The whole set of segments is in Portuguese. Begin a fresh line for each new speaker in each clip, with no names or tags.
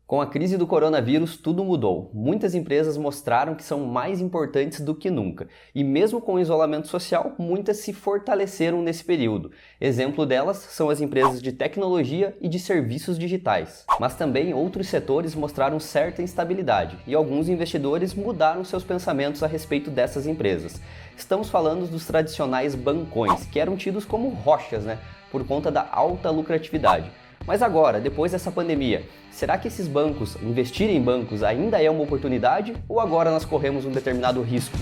Com a crise do coronavírus, tudo mudou. Muitas empresas mostraram que são mais importantes do que nunca. E mesmo com o isolamento social, muitas se fortaleceram nesse período. Exemplo delas são as empresas de tecnologia e de serviços digitais. Mas também outros setores mostraram certa instabilidade e alguns investidores mudaram seus pensamentos a respeito dessas empresas. Estamos falando dos tradicionais bancões, que eram tidos como rochas, por conta da alta lucratividade. Mas agora, depois dessa pandemia, será que esses bancos, investir em bancos ainda é uma oportunidade ou agora nós corremos um determinado risco?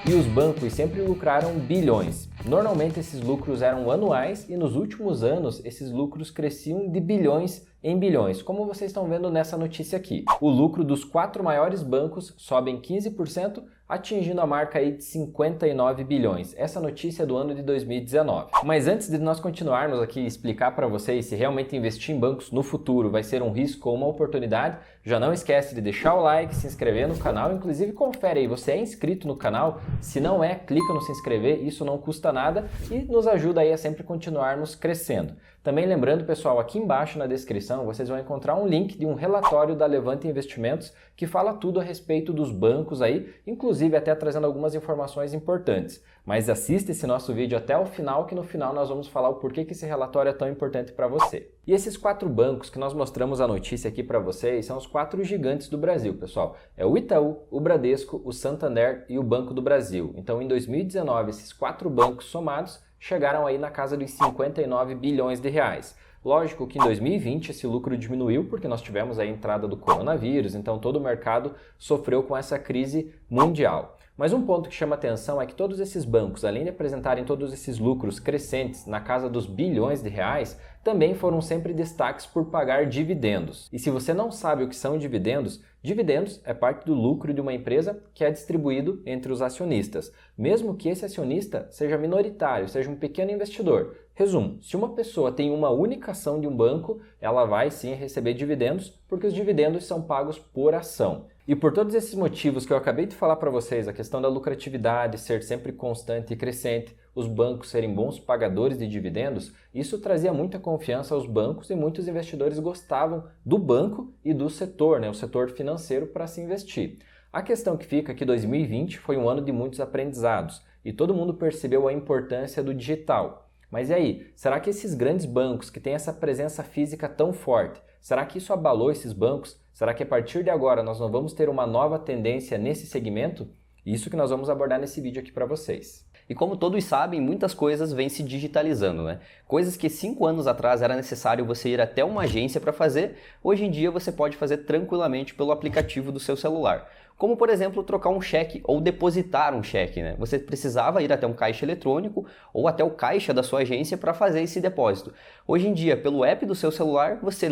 E os bancos sempre lucraram bilhões. Normalmente esses lucros eram anuais e nos últimos anos esses lucros cresciam de bilhões em bilhões, como vocês estão vendo nessa notícia aqui. O lucro dos 4 maiores bancos sobe em 15%, atingindo a marca aí de 59 bilhões. Essa notícia é do ano de 2019. Mas antes de nós continuarmos aqui e explicar para vocês se realmente investir em bancos no futuro vai ser um risco ou uma oportunidade, já não esquece de deixar o like, se inscrever no canal, inclusive confere aí, você é inscrito no canal? Se não é, clica no se inscrever, isso não custa nada e nos ajuda aí a sempre continuarmos crescendo. Também lembrando, pessoal, aqui embaixo na descrição vocês vão encontrar um link de um relatório da Levante Investimentos que fala tudo a respeito dos bancos aí, inclusive até trazendo algumas informações importantes. Mas assista esse nosso vídeo até o final, que no final nós vamos falar o porquê que esse relatório é tão importante para você. E esses 4 bancos que nós mostramos a notícia aqui para vocês são os 4 gigantes do Brasil, pessoal. É o Itaú, o Bradesco, o Santander e o Banco do Brasil. Então, em 2019, esses 4 bancos somados chegaram aí na casa dos 59 bilhões de reais. Lógico que em 2020 esse lucro diminuiu porque nós tivemos a entrada do coronavírus, então todo o mercado sofreu com essa crise mundial. Mas um ponto que chama atenção é que todos esses bancos, além de apresentarem todos esses lucros crescentes na casa dos bilhões de reais, também foram sempre destaques por pagar dividendos. E se você não sabe o que são dividendos, dividendos é parte do lucro de uma empresa que é distribuído entre os acionistas, mesmo que esse acionista seja minoritário, seja um pequeno investidor. Resumo, se uma pessoa tem uma única ação de um banco, ela vai sim receber dividendos, porque os dividendos são pagos por ação. E por todos esses motivos que eu acabei de falar para vocês, a questão da lucratividade ser sempre constante e crescente, os bancos serem bons pagadores de dividendos, isso trazia muita confiança aos bancos e muitos investidores gostavam do banco e do setor, o setor financeiro para se investir. A questão que fica é que 2020 foi um ano de muitos aprendizados e todo mundo percebeu a importância do digital. Mas e aí, será que esses grandes bancos que têm essa presença física tão forte, será que isso abalou esses bancos? Será que a partir de agora nós não vamos ter uma nova tendência nesse segmento? Isso que nós vamos abordar nesse vídeo aqui para vocês.
E como todos sabem, muitas coisas vêm se digitalizando, Coisas que 5 anos atrás era necessário você ir até uma agência para fazer, hoje em dia você pode fazer tranquilamente pelo aplicativo do seu celular. Como, por exemplo, trocar um cheque ou depositar um cheque, Você precisava ir até um caixa eletrônico ou até o caixa da sua agência para fazer esse depósito. Hoje em dia, pelo app do seu celular, você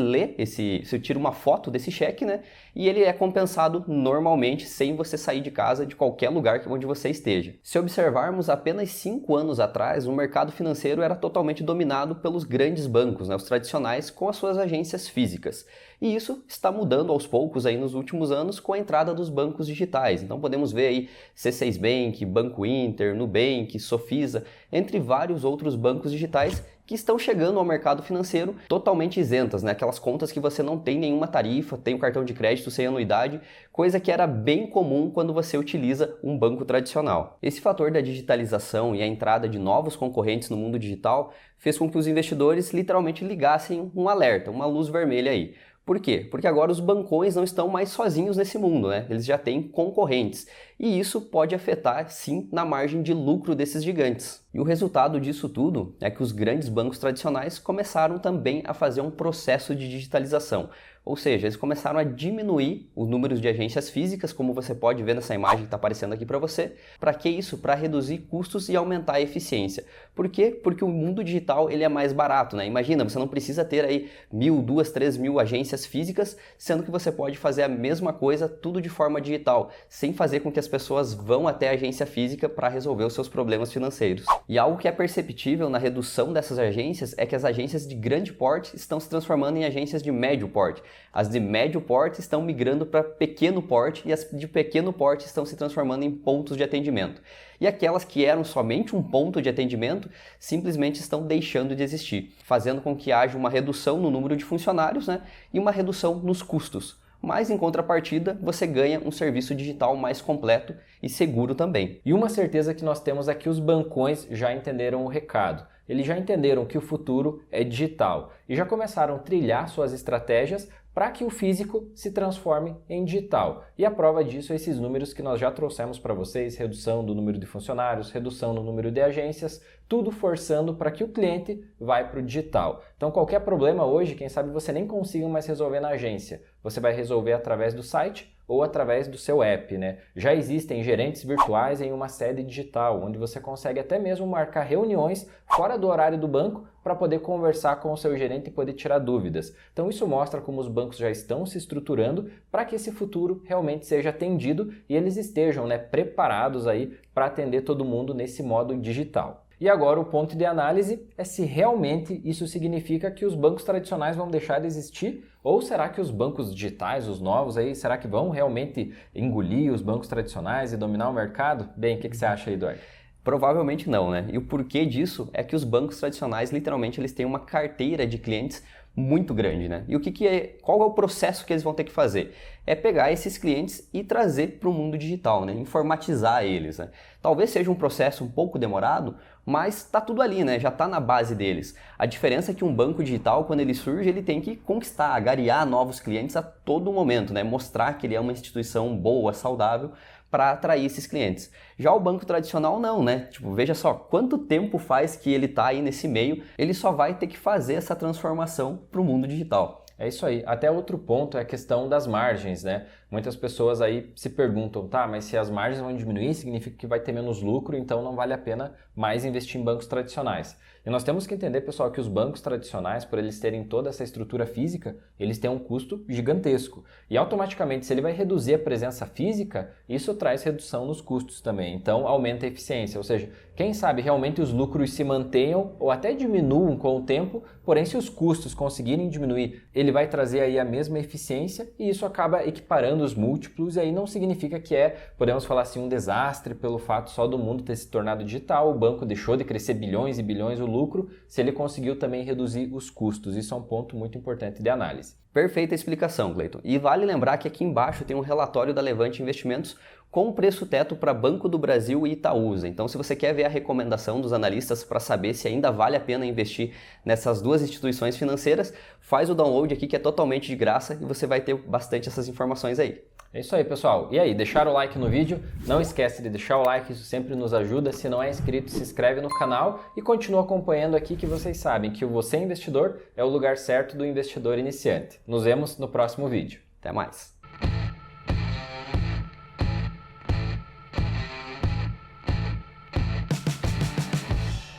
você tira uma foto desse cheque, E ele é compensado normalmente, sem você sair de casa, de qualquer lugar onde você esteja. Se observarmos, apenas 5 anos atrás, o mercado financeiro era totalmente dominado pelos grandes bancos, os tradicionais, com as suas agências físicas. E isso está mudando aos poucos aí nos últimos anos com a entrada dos bancos digitais. Então podemos ver aí C6 Bank, Banco Inter, Nubank, Sofisa, entre vários outros bancos digitais que estão chegando ao mercado financeiro totalmente isentas, Aquelas contas que você não tem nenhuma tarifa, tem o cartão de crédito sem anuidade, coisa que era bem comum quando você utiliza um banco tradicional. Esse fator da digitalização e a entrada de novos concorrentes no mundo digital fez com que os investidores literalmente ligassem um alerta, uma luz vermelha aí. Por quê? Porque agora os bancões não estão mais sozinhos nesse mundo, Eles já têm concorrentes. E isso pode afetar, sim, na margem de lucro desses gigantes. E o resultado disso tudo é que os grandes bancos tradicionais começaram também a fazer um processo de digitalização. Ou seja, eles começaram a diminuir os números de agências físicas, como você pode ver nessa imagem que está aparecendo aqui para você. Para que isso? Para reduzir custos e aumentar a eficiência. Por quê? Porque o mundo digital ele é mais barato, Imagina, você não precisa ter aí 1.000, 2.000, 3.000 agências físicas, sendo que você pode fazer a mesma coisa tudo de forma digital, sem fazer com que as pessoas vão até a agência física para resolver os seus problemas financeiros. E algo que é perceptível na redução dessas agências é que as agências de grande porte estão se transformando em agências de médio porte. As de médio porte estão migrando para pequeno porte e as de pequeno porte estão se transformando em pontos de atendimento. E aquelas que eram somente um ponto de atendimento simplesmente estão deixando de existir, fazendo com que haja uma redução no número de funcionários, né, e uma redução nos custos. Mas em contrapartida, você ganha um serviço digital mais completo e seguro também.
E uma certeza que nós temos é que os bancões já entenderam o recado. Eles já entenderam que o futuro é digital e já começaram a trilhar suas estratégias para que o físico se transforme em digital. E a prova disso é esses números que nós já trouxemos para vocês, redução do número de funcionários, redução no número de agências, tudo forçando para que o cliente vá para o digital. Então qualquer problema hoje, quem sabe você nem consiga mais resolver na agência, você vai resolver através do site ou através do seu app, né? Já existem gerentes virtuais em uma sede digital, onde você consegue até mesmo marcar reuniões fora do horário do banco para poder conversar com o seu gerente e poder tirar dúvidas. Então isso mostra como os bancos já estão se estruturando para que esse futuro realmente seja atendido e eles estejam, né, preparados aí para atender todo mundo nesse modo digital. E agora o ponto de análise é se realmente isso significa que os bancos tradicionais vão deixar de existir ou será que os bancos digitais, os novos aí, será que vão realmente engolir os bancos tradicionais e dominar o mercado? Bem, o que você acha aí, Eduardo?
Provavelmente não, né? E o porquê disso é que os bancos tradicionais, literalmente, eles têm uma carteira de clientes muito grande, né? E qual é o processo que eles vão ter que fazer? É pegar esses clientes e trazer para o mundo digital, né? Informatizar eles, né? Talvez seja um processo um pouco demorado, mas está tudo ali, né? Já está na base deles. A diferença é que um banco digital, quando ele surge, ele tem que conquistar, agariar novos clientes a todo momento, né? Mostrar que ele é uma instituição boa, saudável, para atrair esses clientes. Já o banco tradicional não, né? Tipo, veja só, quanto tempo faz que ele está aí nesse meio, ele só vai ter que fazer essa transformação para o mundo digital.
É isso aí. Até outro ponto é a questão das margens, né? Muitas pessoas aí se perguntam, tá, mas se as margens vão diminuir, significa que vai ter menos lucro, então não vale a pena mais investir em bancos tradicionais. E nós temos que entender, pessoal, que os bancos tradicionais, por eles terem toda essa estrutura física, eles têm um custo gigantesco. E automaticamente, se ele vai reduzir a presença física, isso traz redução nos custos também. Então, aumenta a eficiência. Ou seja, quem sabe realmente os lucros se mantenham ou até diminuam com o tempo, porém se os custos conseguirem diminuir, ele vai trazer aí a mesma eficiência e isso acaba equiparando os múltiplos e aí não significa que podemos falar assim, um desastre pelo fato só do mundo ter se tornado digital, o banco deixou de crescer bilhões e bilhões o lucro, se ele conseguiu também reduzir os custos. Isso é um ponto muito importante de análise.
Perfeita explicação, Cleiton. E vale lembrar que aqui embaixo tem um relatório da Levante Investimentos com preço teto para Banco do Brasil e Itaúsa. Então, se você quer ver a recomendação dos analistas para saber se ainda vale a pena investir nessas duas instituições financeiras, faz o download aqui que é totalmente de graça e você vai ter bastante essas informações aí.
É isso aí, pessoal. E aí, deixaram o like no vídeo? Não esquece de deixar o like, isso sempre nos ajuda. Se não é inscrito, se inscreve no canal e continua acompanhando aqui que vocês sabem que o Você Investidor é o lugar certo do investidor iniciante. Nos vemos no próximo vídeo.
Até mais!